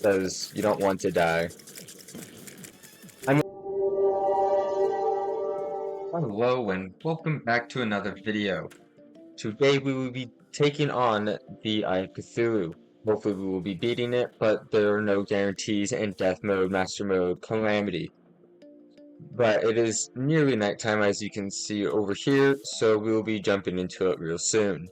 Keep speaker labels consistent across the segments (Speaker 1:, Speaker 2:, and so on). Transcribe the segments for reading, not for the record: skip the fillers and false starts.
Speaker 1: because you don't want to die. I'm Hello and welcome back to another video. Today we will be taking on the Eye of Cthulhu. Hopefully we will be beating it, but there are no guarantees in Death Mode, Master Mode, Calamity. But it is nearly nighttime as you can see over here, so we will be jumping into it real soon.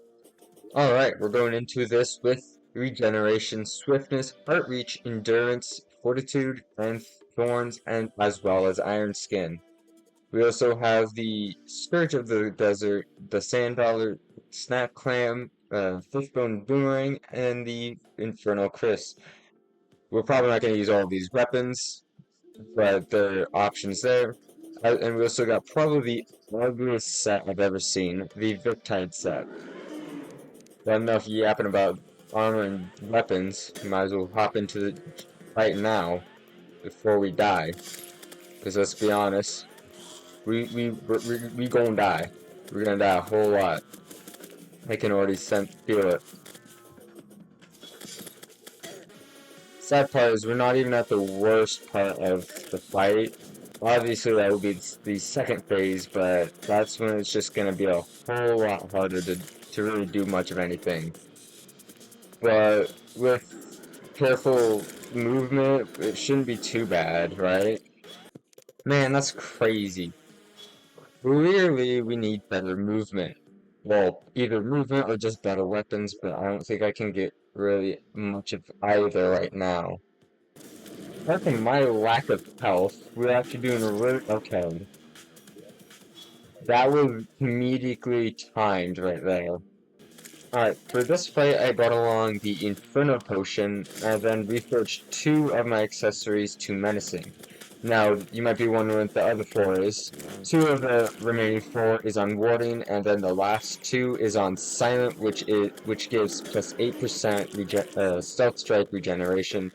Speaker 1: Alright, we're going into this with regeneration, swiftness, heart reach, endurance, fortitude, and thorns, and as well as iron skin. We also have the Scourge of the Desert, the Sand Dollar, Snap Clam, Fishbone Boomerang, and the Infernal Chris. We're probably not going to use all of these weapons, but there are options there. And we also got probably the ugliest set I've ever seen, the Victide set. But enough yapping about armor and weapons, we might as well hop into the fight now, before we die. Because let's be honest, we gonna die. We're gonna die a whole lot. I can already feel it. Sad part is we're not even at the worst part of the fight. Obviously that will be the second phase, but that's when it's just gonna be a whole lot harder to really do much of anything. But with careful movement, it shouldn't be too bad, right? Man, that's crazy. Clearly, we need better movement. Well, either movement or just better weapons, but I don't think I can get really much of either right now. Apart from my lack of health, we're actually doing really okay. That was comedically timed right there. Alright, for this fight I brought along the Inferno Potion, and then researched 2 of my accessories to Menacing. Now, you might be wondering what the other 4 is. 2 of the remaining 4 is on Warding, and then the last 2 is on Silent, which gives plus 8% Stealth Strike regeneration,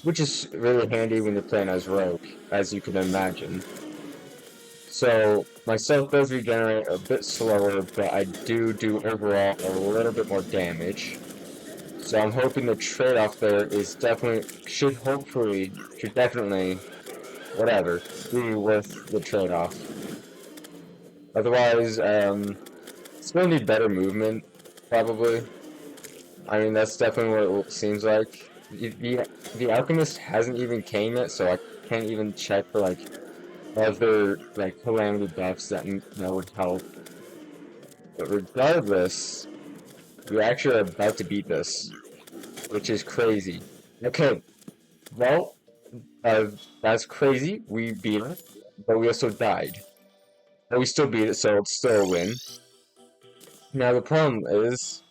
Speaker 1: which is really handy when you're playing as Rogue, as you can imagine. So, myself does regenerate a bit slower, but I do overall a little bit more damage. So I'm hoping the trade-off there is should definitely, whatever, be worth the trade-off. Otherwise, still need better movement, probably. I mean, that's definitely what it seems like. The Alchemist hasn't even came yet, so I can't even check for, like, other, like, calamity buffs that would help. But regardless, we actually are about to beat this, which is crazy. Okay, well, that's crazy. We beat it, but we also died. But we still beat it, so it's still a win. Now the problem is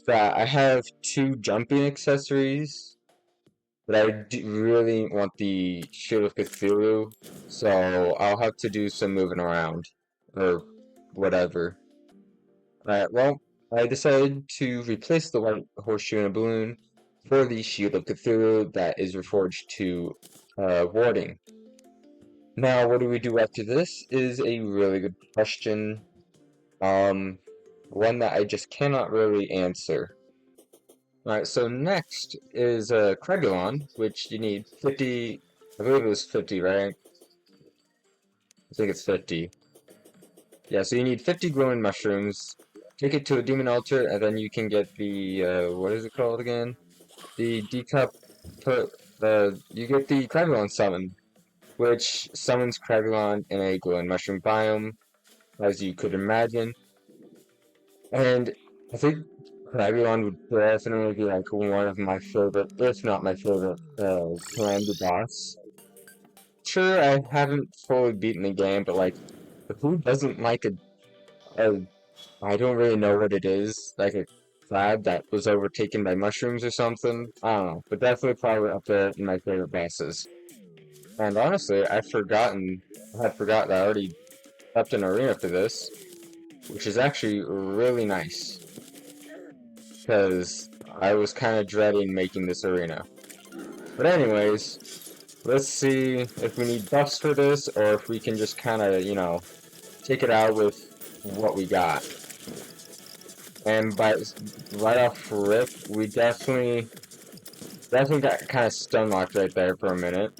Speaker 1: that I have 2 jumping accessories, but I really want the Shield of Cthulhu, so I'll have to do some moving around, or whatever. Alright, well, I decided to replace the white horseshoe and a balloon for the Shield of Cthulhu that is reforged to Warding. Now, what do we do after this is a really good question. One that I just cannot really answer. Alright, so next is Crebulon, which you need 50, I believe it was 50, right? I think it's 50. Yeah, so you need 50 glowing mushrooms, take it to a demon altar, and then you can get the, what is it called again? The you get the Crebulon summon, which summons Crebulon in a glowing mushroom biome, as you could imagine. And I think Terraria would definitely be like one of my favorite, if not my favorite, Calamity boss. Sure, I haven't fully beaten the game, but like, who doesn't like I don't really know what it is, like a crab that was overtaken by mushrooms or something? I don't know, but definitely probably up there in my favorite bosses. And honestly, I had forgot that I already upped an arena for this, which is actually really nice. Because I was kind of dreading making this arena. But anyways, let's see if we need buffs for this, or if we can just kind of, you know, take it out with what we got. And right off rip, we definitely Definitely got kind of stun locked right there for a minute.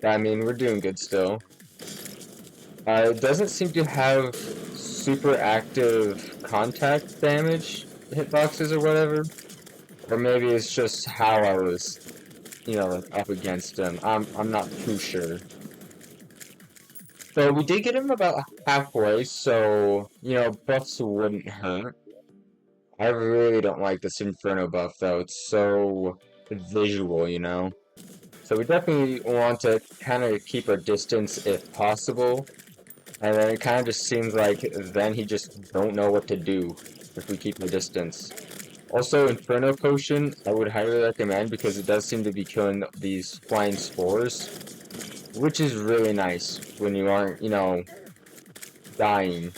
Speaker 1: I mean, we're doing good still. It doesn't seem to have super active contact damage hitboxes or whatever. Or maybe it's just how I was, like up against him. I'm not too sure. So we did get him about halfway, so, buffs wouldn't hurt. I really don't like this Inferno buff though, it's so visual. So we definitely want to kind of keep our distance if possible. And then it kind of just seems like then he just don't know what to do if we keep our distance. Also, Inferno Potion, I would highly recommend because it does seem to be killing these flying spores, which is really nice when you aren't, dying.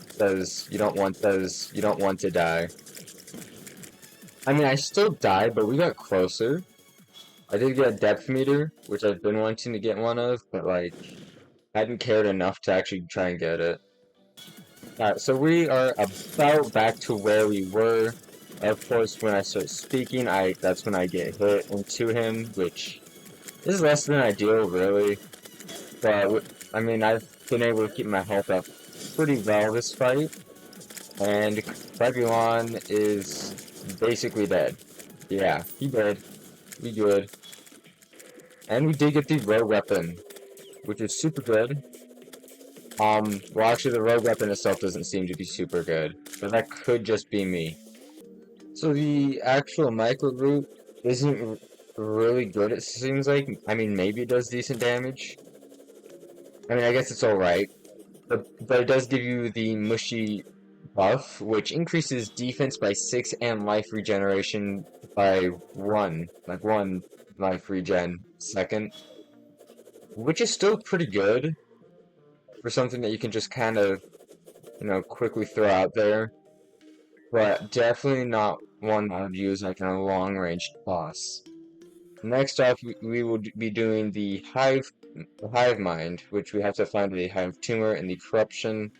Speaker 1: Because you don't want to die. I mean, I still died, but we got closer. I did get a depth meter, which I've been wanting to get one of, but like, I hadn't cared enough to actually try and get it. Alright, so we are about back to where we were. Of course, when I start speaking, that's when I get hit into him, which is less than ideal, really. But, I mean, I've been able to keep my health up pretty well this fight. And Crebulon is basically dead. Yeah, he dead. We good. And we did get the rogue weapon, which is super good. Well, actually, the rogue weapon itself doesn't seem to be super good, but that could just be me. So the actual micro root isn't really good, it seems like. I mean, maybe it does decent damage. I mean, I guess it's alright. But it does give you the mushy buff, which increases defense by 6 and life regeneration by 1. Like 1 life regen second. Which is still pretty good for something that you can just kind of, quickly throw out there. But definitely not one I would use like in a long-range boss. Next up, we will be doing the hive mind, which we have to find the hive tumor and the corruption.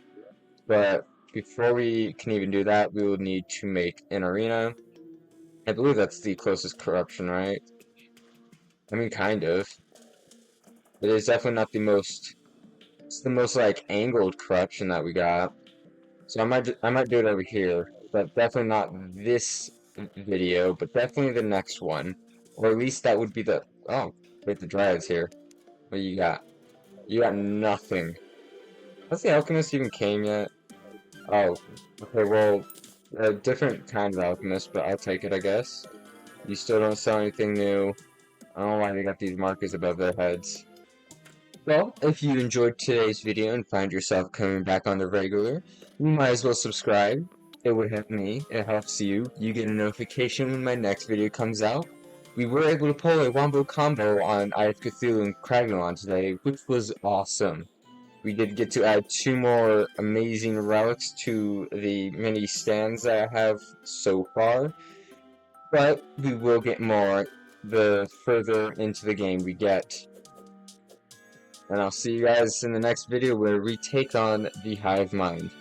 Speaker 1: But before we can even do that, we will need to make an arena. I believe that's the closest corruption, right? I mean, kind of. It is definitely not the most. It's the most like angled corruption that we got. So I might do it over here, but definitely not this video, but definitely the next one. Or at least that would be the... Oh, wait, the Dryad's here. What you got? You got nothing. Has the Alchemist even came yet? Oh, okay, well, a different kind of Alchemist, but I'll take it, I guess. You still don't sell anything new. I don't know why they got these markers above their heads. Well, if you enjoyed today's video and find yourself coming back on the regular, you might as well subscribe. It would help me, it helps you. You get a notification when my next video comes out. We were able to pull a wombo-combo on Eye of Cthulhu and Kragnon today, which was awesome. We did get to add 2 more amazing relics to the mini stands that I have so far. But we will get more the further into the game we get. And I'll see you guys in the next video where we take on the Hive Mind.